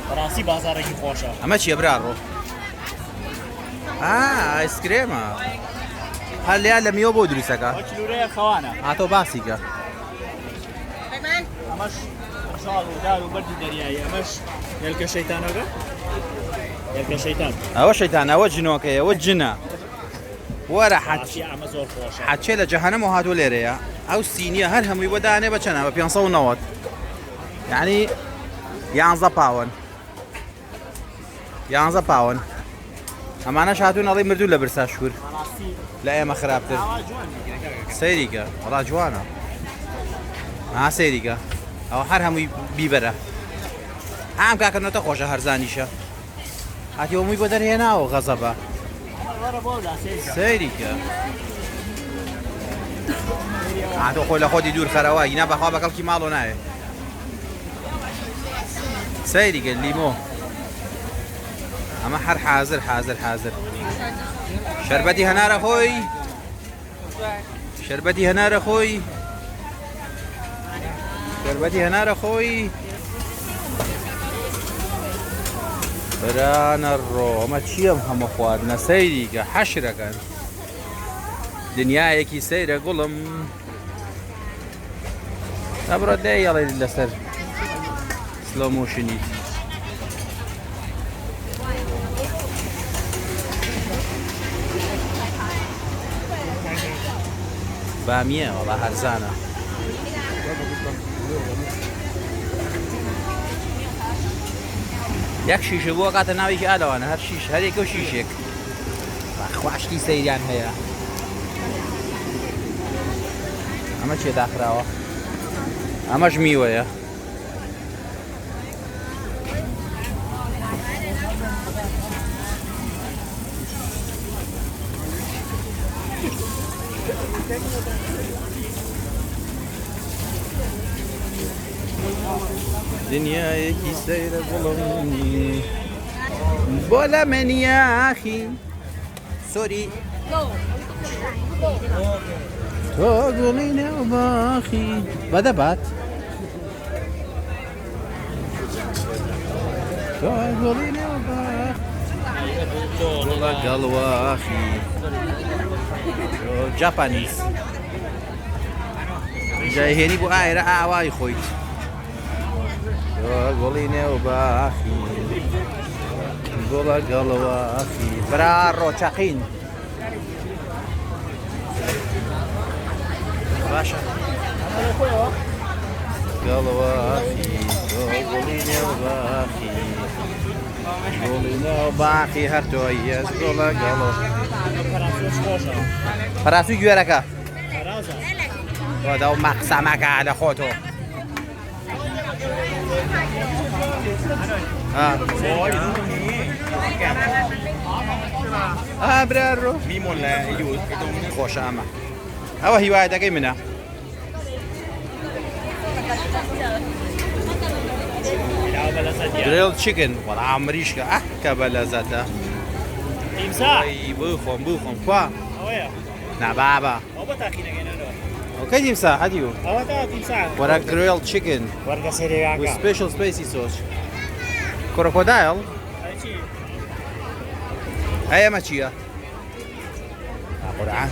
بەڕاستی بازارێکی خۆشە. ئەمە چییە براڕۆ؟ ئایسکرێمە هەر لیا لە میوە بۆ دروستەکە کیلورەیە خەوانە هاتۆ باسیکە ئەمەش شاڵ و دار و بەردی دەریایی ئەمەش هێلکە شەیتانەکە هێلکە شەیتان ئەوە شەیتان ئەوە جنۆکەیە ئەوە جنە وەرە ئەمە زۆر خۆشە حەچێ لە جەهەنەم و هاتوو لێرەیە ئەو سینیە هەر هەمووی بەدانێ بە چەنە بە 590 یعنی 11 پاوەن 11 پاوەن ئەمانەش هاتوون ئەڵێ مردوو لە برسا شکور لە ئێمە خراپتر سەیریکە وەڵا جوانە سەیریکە ئەوە هەر هەمووی بیبەرە ئام کاکردنەوەتە خۆشە هەرزانیشە هاتی هەمووی بۆ دەرهێناوە غەزەبە سەیریکە هاتۆ خۆی لە خۆتی دوور خەرەوە ینا بەخوا بە کەڵکی ماڵۆ نایە سەیریکە لیمۆ ئەمە هەر حازر حازر حازر شەربەتی هەنارە خۆی شەربەتی هەنارە خۆی شەربەتی هەنارە خۆی برانە ڕۆ ئەمە چییەم هەمە خواردنە سەیریکە حەشرەکەن دنیایەکی سەیرە گوڵم ئەبڕۆ دەیەڵێ لەسەر سلۆ موشنی بامیە وەڵا هەرزانە یەک شیشە بووە کاتە ناوێکی ئالەوانە هەر شیش هەرێکە و شیشێک خواشتی سەیریان هەیە ئەمە چێ داخراوە ئەمەش میوەیە دنیایەکی سەیرە گوڵم بۆ لە منیاخی سۆری تۆ گوڵی نێو باخی بەدەبات تۆ گوڵی نێو باخ گوڵە گەڵواخی جاپانیز جایهێنی بۆ ئایرە ئاوای خۆیت گوڵی نێو باخی گوڵە گەڵواخی برا ڕۆچەقین باشە گەڵواخی گوڵی نێو باخی گوڵی نێو باخی هەر تۆیە گوڵە گەڵۆ پەراسوی گوێرەکە وەدە و مەقسەمەکە لە خۆتۆ برارۆ میمۆن لە یوز خۆشە ئەمە ئەوە هیوایەتەکەی منە گرێڵ چیکن وەڵا مریشکە کە بە لەزەتە بخۆم بخۆم کوا نابابە ئۆکەی دیمسا هەدیو وەرە گرێڵ چیکن with special spicy sauce crocodile هەیە ئەمە چییە؟ قورعان